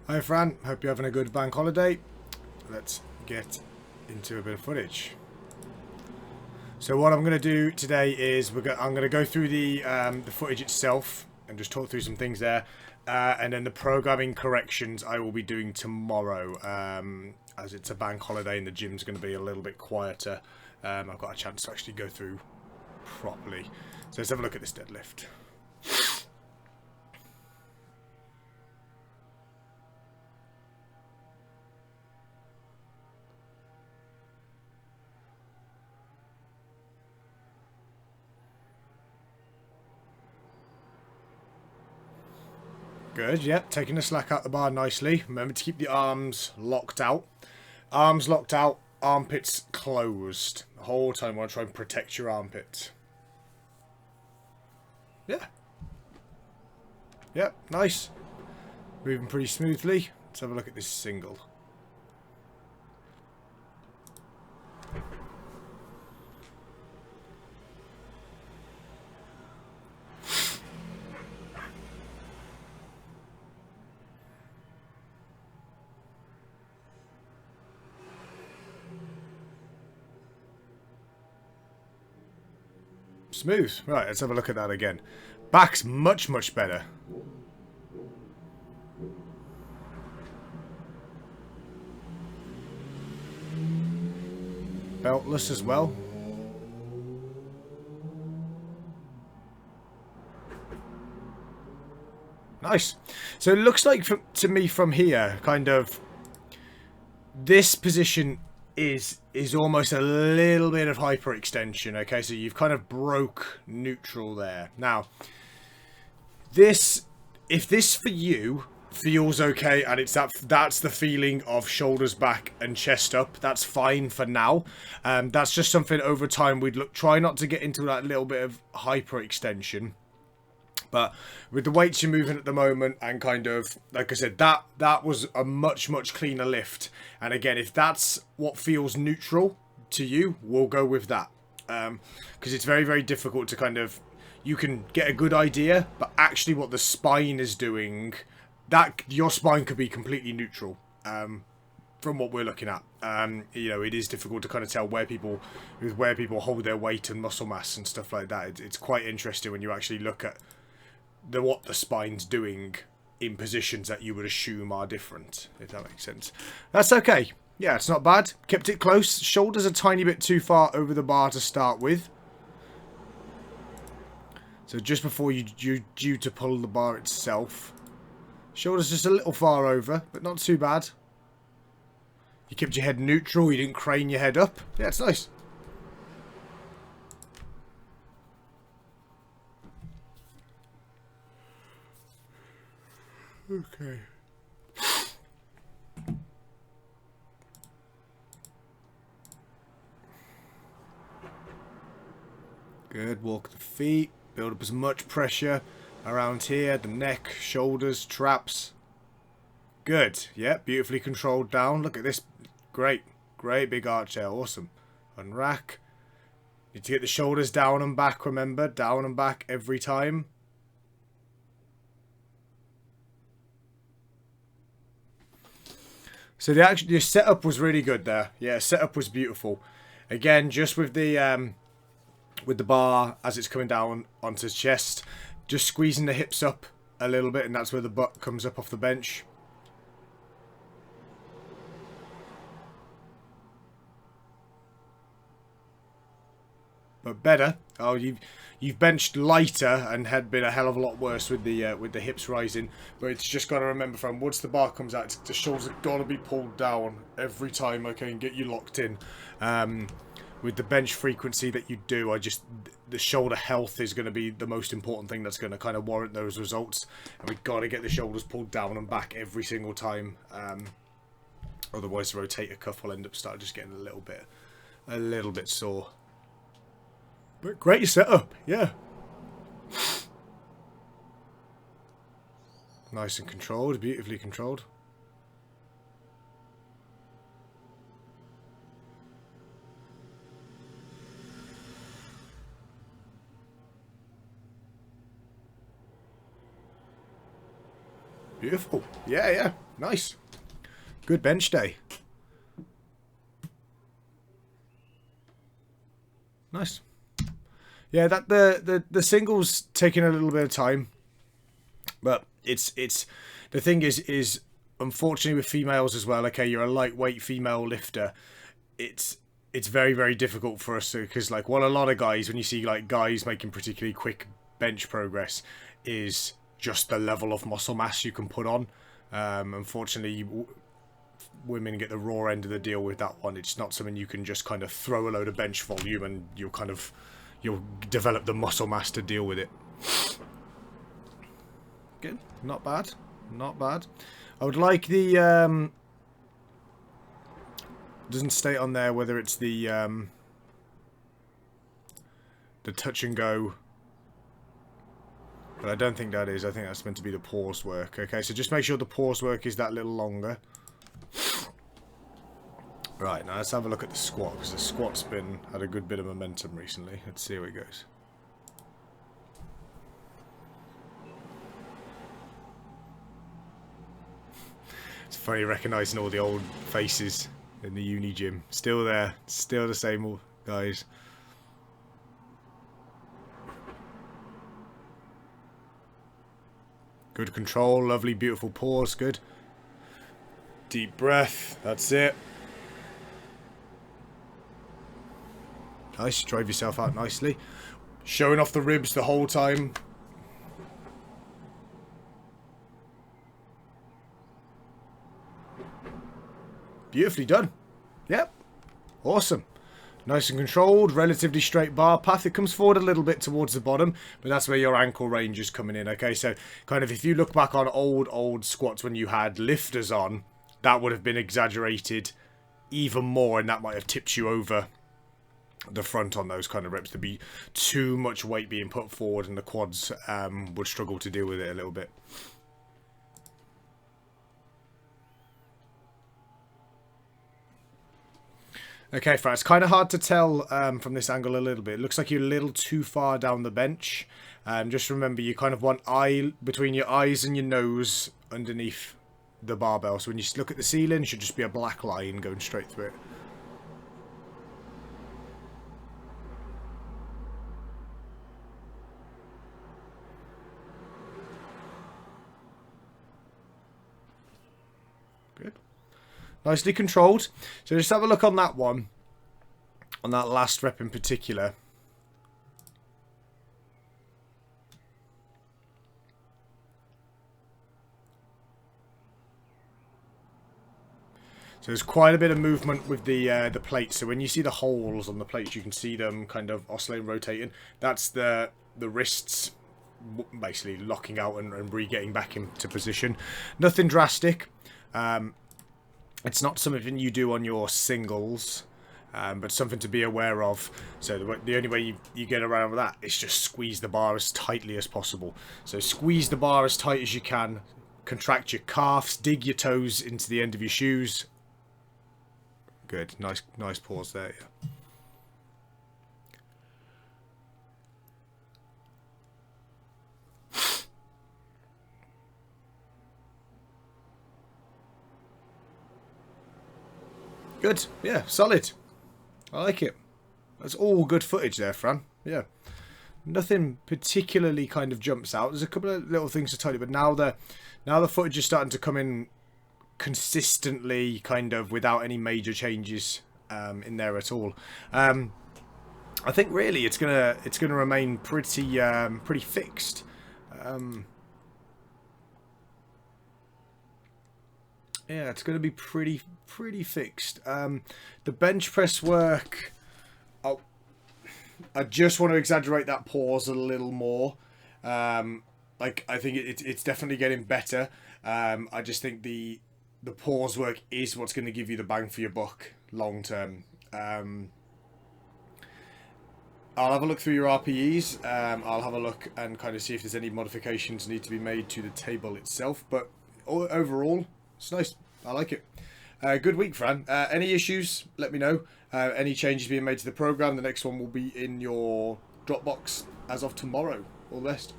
Hi Fran, hope you're having a good bank holiday. Let's get into a bit of footage. So what I'm going to do today is I'm going to go through the footage itself and just talk through some things there, and then the programming corrections I will be doing tomorrow, as it's a bank holiday and the gym's going to be a little bit quieter. I've got a chance to actually go through properly. So let's have a look at this deadlift. Good, yep, taking the slack out the bar nicely. Remember to keep the arms locked out. Arms locked out, armpits closed. The whole time I want to try and protect your armpits. Yeah. Yep, nice. Moving pretty smoothly. Let's have a look at this single. Smooth. Right, let's have a look at that again. Back's much, much better. Beltless as well. Nice. So it looks like to me from here, kind of, this position is almost a little bit of hyperextension. Okay, so you've kind of broke neutral there. Now, if this for you feels okay and that's the feeling of shoulders back and chest up, that's fine for now. That's just something over time we'd try not to get into that little bit of hyperextension. But with the weights you're moving at the moment, and kind of, like I said, that was a much, much cleaner lift. And again, if that's what feels neutral to you, we'll go with that. Because it's very, very difficult to kind of, you can get a good idea, but actually what the spine is doing, that your spine could be completely neutral. From what we're looking at, you know, it is difficult to kind of tell where people hold their weight and muscle mass and stuff like that. It's quite interesting when you actually look at what the spine's doing in positions that you would assume are different, if that makes sense. That's okay. Yeah, it's not bad. Kept it close. Shoulders a tiny bit too far over the bar to start with. So just before you're due to pull the bar itself. Shoulders just a little far over, but not too bad. You kept your head neutral. You didn't crane your head up. Yeah, it's nice. Okay. Good. Walk the feet. Build up as much pressure around here. The neck, shoulders, traps. Good. Yeah, beautifully controlled down. Look at this. Great. Great big arch there. Awesome. Unrack. Need to get the shoulders down and back, remember? Down and back every time. So the setup was really good there. Yeah, setup was beautiful. Again, just with the bar as it's coming down onto his chest, just squeezing the hips up a little bit, and that's where the butt comes up off the bench. But better. Oh, you've benched lighter and had been a hell of a lot worse with the hips rising. But it's just got to remember, from once the bar comes out, the shoulders have got to be pulled down every time, okay, and get you locked in. With the bench frequency that you do, the shoulder health is going to be the most important thing that's going to kind of warrant those results. And we've got to get the shoulders pulled down and back every single time. Otherwise, the rotator cuff will end up just getting a little bit sore. But great setup, yeah. Nice and controlled, beautifully controlled. Beautiful. Yeah, yeah. Nice. Good bench day. Nice. Yeah, that the singles taking a little bit of time, but it's the thing is unfortunately with females as well. Okay, you're a lightweight female lifter. It's very, very difficult for us because like what a lot of guys, when you see like guys making particularly quick bench progress, is just the level of muscle mass you can put on. Unfortunately, women get the raw end of the deal with that one. It's not something you can just kind of throw a load of bench volume and you'll develop the muscle mass to deal with it. Good, not bad, not bad. I would like the doesn't state on there whether it's the touch and go, but I don't think that is. I think that's meant to be the pause work. Okay, so just make sure the pause work is that little longer. Right, now let's have a look at the squat, because the squat's had a good bit of momentum recently. Let's see how it goes. It's funny recognising all the old faces in the uni gym. Still there, still the same old guys. Good control, lovely, beautiful pause, good. Deep breath, that's it. Nice, drive yourself out nicely. Showing off the ribs the whole time. Beautifully done. Yep. Awesome. Nice and controlled, relatively straight bar path. It comes forward a little bit towards the bottom, but that's where your ankle range is coming in. Okay, so kind of if you look back on old squats when you had lifters on, that would have been exaggerated even more, and that might have tipped you over the front on those kind of reps. There'd be too much weight being put forward, and the quads would struggle to deal with it a little bit. Okay, Fran, it's kind of hard to tell from this angle a little bit. It looks like you're a little too far down the bench. Just remember, you kind of want eye between your eyes and your nose underneath the barbell. So when you look at the ceiling, it should just be a black line going straight through it. Good. Nicely controlled. So just have a look on that one. On that last rep in particular. So there's quite a bit of movement with the plates. So when you see the holes on the plates, you can see them kind of oscillating, rotating. That's the wrists basically locking out and re-getting back into position. Nothing drastic. It's not something you do on your singles, but something to be aware of. So the only way you get around with that is just squeeze the bar as tightly as possible. So squeeze the bar as tight as you can. Contract your calves. Dig your toes into the end of your shoes. Good. Nice pause there. Yeah. Good. Yeah, solid. I like it. That's all good footage there, Fran. Yeah. Nothing particularly kind of jumps out. There's a couple of little things to tell you, but now the footage is starting to come in consistently, kind of without any major changes in there at all. I think really it's gonna remain pretty fixed. Yeah, it's going to be pretty fixed. The bench press work, I just want to exaggerate that pause a little more. Like I think it's definitely getting better. I just think the pause work is what's going to give you the bang for your buck long term. I'll have a look through your RPEs. I'll have a look and kind of see if there's any modifications need to be made to the table itself. But overall, it's nice. I like it. Good week, Fran. Any issues, let me know. Any changes being made to the program, the next one will be in your Dropbox as of tomorrow. All the best.